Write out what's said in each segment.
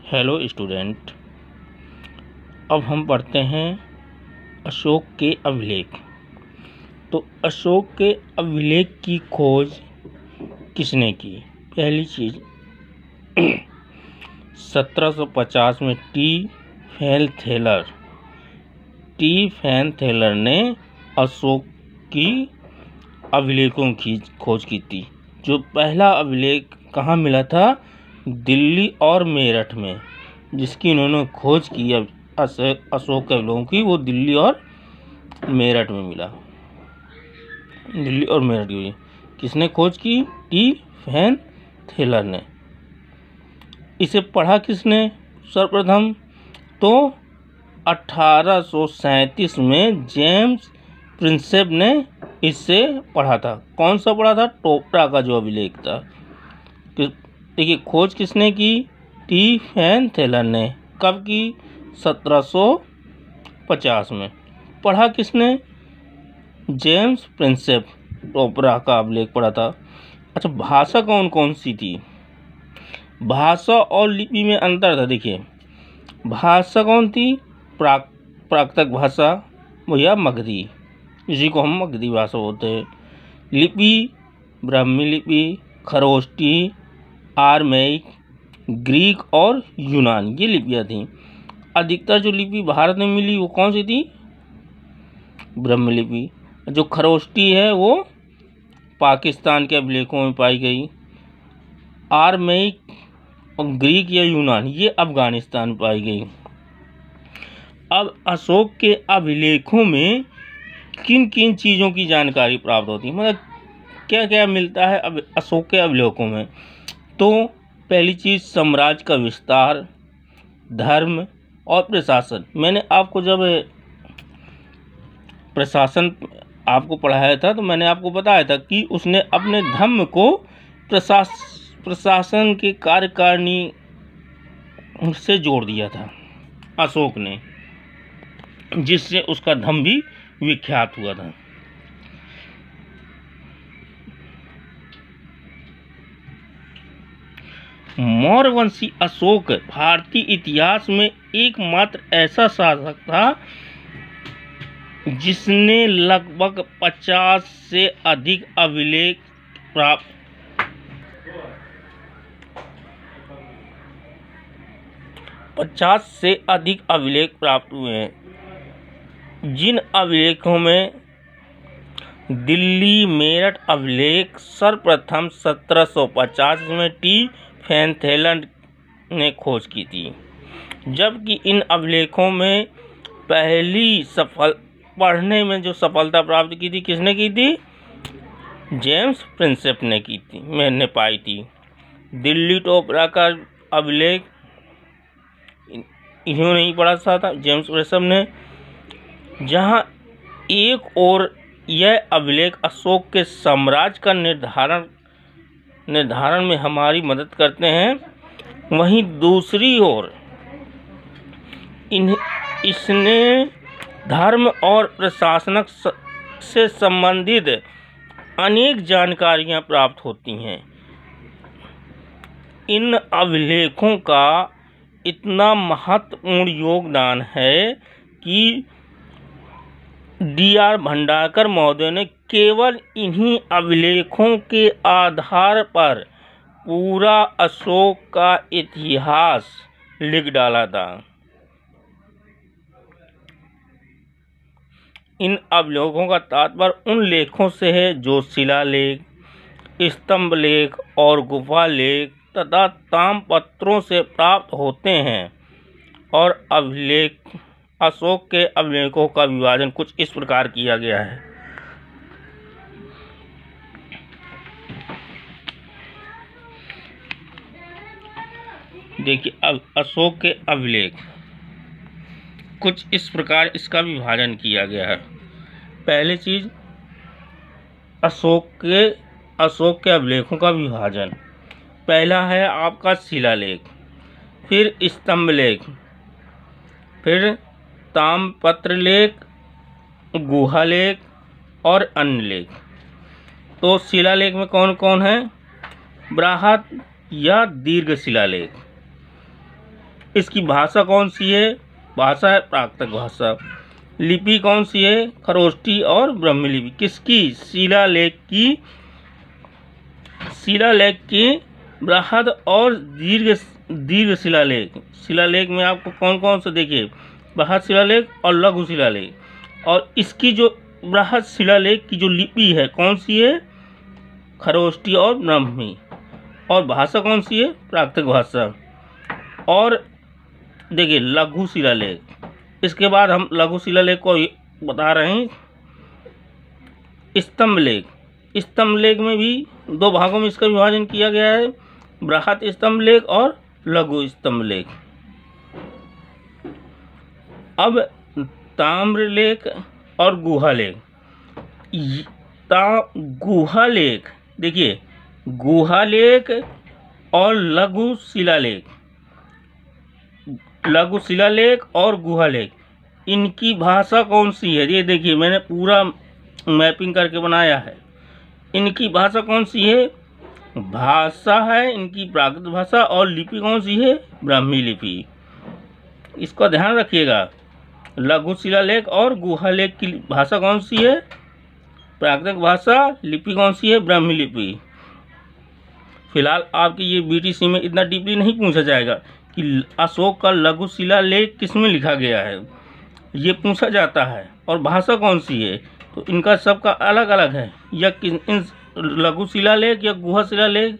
Hello student, अब हम पढ़ते हैं अशोक के अभिलेख। तो अशोक के अभिलेख की खोज किसने की? पहली चीज 1750 में टी फैन थेलर ने अशोक की अभिलेखों की खोज की थी। जो पहला अभिलेख कहाँ मिला था? दिल्ली और मेरठ में। जिसकी इन्होंने खोज की अशोक के अभिलेखों की, वो दिल्ली और मेरठ में मिला। दिल्ली और मेरठ की किसने खोज की? टी फैन थेलर ने। इसे पढ़ा किसने सर्वप्रथम? तो 1837 में जेम्स प्रिंसेप ने इससे पढ़ा था। कौन सा पढ़ा था? टोपरा का जो अभिलेख था। देखिए, खोज किसने की? टी फैन थेलर ने। कब की? 1750 में। पढ़ा किसने? James Prinsep. टोपरा का अभिलेख पढ़ा था। अच्छा, भाषा कौन कौन सी थी? भाषा और लिपि में अंतर था। देखिए, भाषा कौन थी? प्राकृतिक भाषा या मगधी, इसी को हम मगधी भाषा बोलते हैं। लिपि ब्राह्मी लिपि, खरोष्टी, आरमेइक, ग्रीक और यूनान, ये लिपियाँ थीं। अधिकतर जो लिपि भारत में मिली वो कौन सी थी? ब्राह्मी लिपि। जो खरोष्टी है वो पाकिस्तान के अभिलेखों में पाई गई। आरमेइक और ग्रीक या यूनान, ये अफगानिस्तान में पाई गई। अब अशोक के अभिलेखों में किन किन चीज़ों की जानकारी प्राप्त होती है, मतलब क्या क्या मिलता है अब अशोक के अभिलेखों में? तो पहली चीज़, साम्राज्य का विस्तार, धर्म और प्रशासन। मैंने आपको जब प्रशासन आपको पढ़ाया था तो मैंने आपको बताया था कि उसने अपने धर्म को प्रशासन के कार्यकारिणी से जोड़ दिया था अशोक ने, जिससे उसका धर्म भी विख्यात हुआ था। मौर्यवंशी अशोक भारतीय इतिहास में एकमात्र ऐसा शासक था जिसने लगभग 50 से अधिक अभिलेख प्राप्त हुए हैं। जिन अभिलेखों में दिल्ली मेरठ अभिलेख सर्वप्रथम 1750 में टी फैन थेलर ने खोज की थी, जबकि इन अभिलेखों में पढ़ने में जो सफलता प्राप्त की थी, किसने की थी? जेम्स प्रिंसेप ने की थी, मैंने पाई थी। दिल्ली टोपरा का अभिलेख इन्होंने ही पढ़ा था, जेम्स प्रिंसेप ने। जहां एक और यह अभिलेख अशोक के साम्राज्य का निर्धारण में हमारी मदद करते हैं, वहीं दूसरी ओर इसने धर्म और प्रशासन से संबंधित अनेक जानकारियां प्राप्त होती हैं। इन अभिलेखों का इतना महत्वपूर्ण योगदान है कि D.R. भंडारकर महोदय ने केवल इन्हीं अभिलेखों के आधार पर पूरा अशोक का इतिहास लिख डाला था। इन अभिलेखों का तात्पर्य उन लेखों से है जो शिलालेख, स्तंभ लेख और गुफा लेख तथा ताम्रपत्रों से प्राप्त होते हैं। और अशोक के अभिलेखों का विभाजन कुछ इस प्रकार किया गया है। देखिए, अब अशोक के अभिलेख कुछ इस प्रकार इसका विभाजन किया गया है। पहली चीज, अशोक के अभिलेखों का विभाजन। पहला है आपका शिलालेख, फिर स्तंभ लेख, फिर ताम्रपत्र लेख, गुहा लेख और अन्य लेख। तो शिलालेख में कौन कौन है? बृहद या दीर्घ शिलालेख, इसकी भाषा कौन सी है? भाषा है प्राकृतिक भाषा। लिपि कौन सी है? खरोष्टी और ब्राह्मी लिपि। किसकी? शिलालेख की बृहद और दीर्घ शिलालेख। शिलालेख में आपको कौन कौन से देखिए, बृहद शिलालेख और लघु शिलालेख। और इसकी जो बृहद शिलालेख की जो लिपि है कौन सी है? खरोष्टी और ब्राह्मी। और भाषा कौन सी है? प्राकृतिक भाषा। और देखिए लघु शिलालेख, इसके बाद हम लघु शिलालेख को बता रहे हैं। स्तंभ लेख। स्तंभ लेख में भी दो भागों में इसका विभाजन किया गया है, बृहद स्तंभ लेख और लघु स्तंभ लेख। अब ताम्र लेख और गुहा लेख। गुहा लेख देखिए, गुहा लेख और लघु शिलालेख और गुहा लेख, इनकी भाषा कौन सी है? ये देखिए मैंने पूरा मैपिंग करके बनाया है। इनकी भाषा कौन सी है? भाषा है इनकी प्राकृतिक भाषा। और लिपि कौन सी है? ब्राह्मी लिपि। इसका ध्यान रखिएगा। लघु शिलालेख और गुहा लेख की भाषा कौन सी है? प्राकृतिक भाषा। लिपि कौन सी है? ब्राह्मी लिपि। फिलहाल आपके ये बीटीसी में इतना डीपली नहीं पूछा जाएगा कि अशोक का लघु शिलालेख किस में लिखा गया है, ये पूछा जाता है। और भाषा कौन सी है, तो इनका सबका अलग अलग है। या इन लघु शिलालेख या गुहा शिलालेख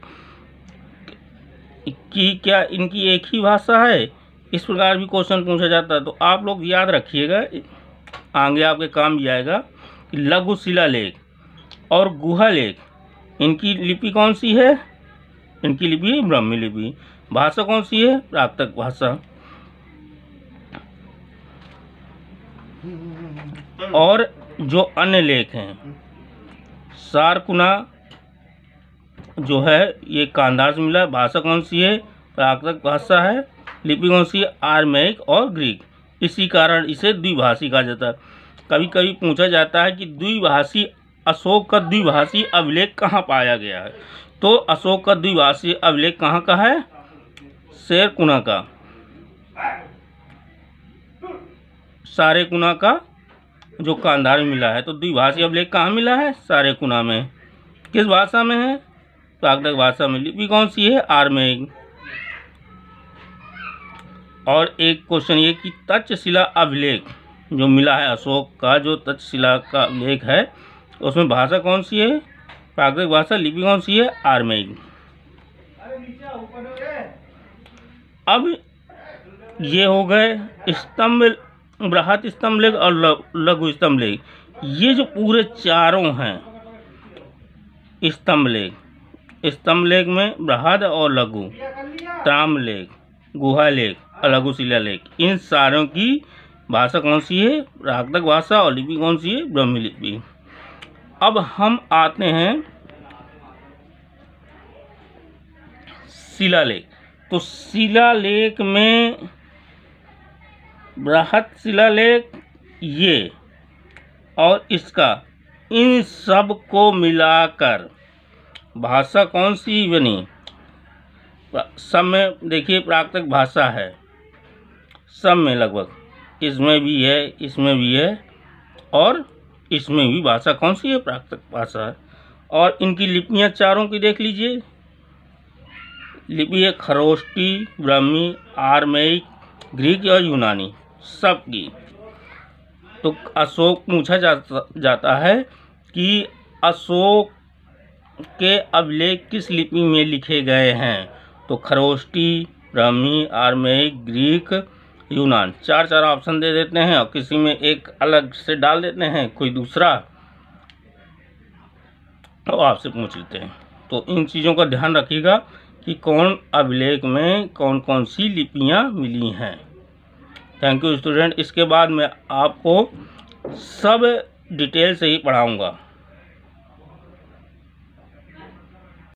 की क्या इनकी एक ही भाषा है? इस प्रकार भी क्वेश्चन पूछा जाता है। तो आप लोग याद रखिएगा, आगे आपके काम भी आएगा कि लघु शिलालेख और गुहा लेख, इनकी लिपि कौन सी है? इनकी लिपि ब्राह्मी लिपि। भाषा कौन सी है? प्राकृतिक भाषा। और जो अन्य लेख हैं, सारकुना जो है ये कांधार से मिला है। भाषा कौन सी है? प्राकृतिक भाषा है। लिपि कौन सी है? आर्मेयिक और ग्रीक। इसी कारण इसे द्विभाषी कहा जाता है। कभी कभी पूछा जाता है कि अशोक का द्विभाषी अभिलेख कहाँ पाया गया है? तो अशोक का द्विभाषी अभिलेख कहाँ का है? शेरकुना का, सारेकुना का जो कांधार में मिला है। तो द्विभाषी अभिलेख कहाँ मिला है? सारेकुना में। किस भाषा में है? प्राकृतिक भाषा में। लिपि कौन सी है? आर्मेयिक। और एक क्वेश्चन ये कि तक्षशिला अभिलेख जो मिला है अशोक का, जो तक्षशिला का अभिलेख है, उसमें भाषा कौन सी है? प्राकृतिक भाषा। लिपि कौन सी है? आर्मेयिक। अब ये हो गए बृहद स्तंभ लेख और लघु स्तंभ लेख। ये जो पूरे चारों हैं स्तंभ लेख में बृहद और लघु, ताम्र लेख, गुहा लेख और लघु शिलालेख, इन सारों की भाषा कौन सी है? प्राकृतिक भाषा। और लिपि कौन सी है? ब्राह्मी लिपि। अब हम आते हैं शिलालेख। तो शिलालेख में बृहद शिलालेख ये और इसका, इन सब को मिलाकर भाषा कौन सी बनी? सब में देखिए प्राकृतिक भाषा है, सब में लगभग, इसमें भी है, इसमें भी है और इसमें भी भाषा कौन सी है? प्राकृतिक भाषा है। और इनकी लिपियां चारों की देख लीजिए। लिपि है खरोष्टी, ब्राह्मी, आर्मेयिक, ग्रीक और यूनानी, सब की। तो अशोक पूछा जाता है कि अशोक के अभिलेख किस लिपि में लिखे गए हैं? तो खरोष्टी, ब्राह्मी, आर्मेयिक, ग्रीक, यूनान, चार ऑप्शन दे देते हैं और किसी में एक अलग से डाल देते हैं, कोई दूसरा तो आपसे पूछ लेते हैं। तो इन चीज़ों का ध्यान रखिएगा कि कौन अभिलेख में कौन कौन सी लिपियां मिली हैं। Thank you student. इसके बाद मैं आपको सब डिटेल से ही पढ़ाऊंगा।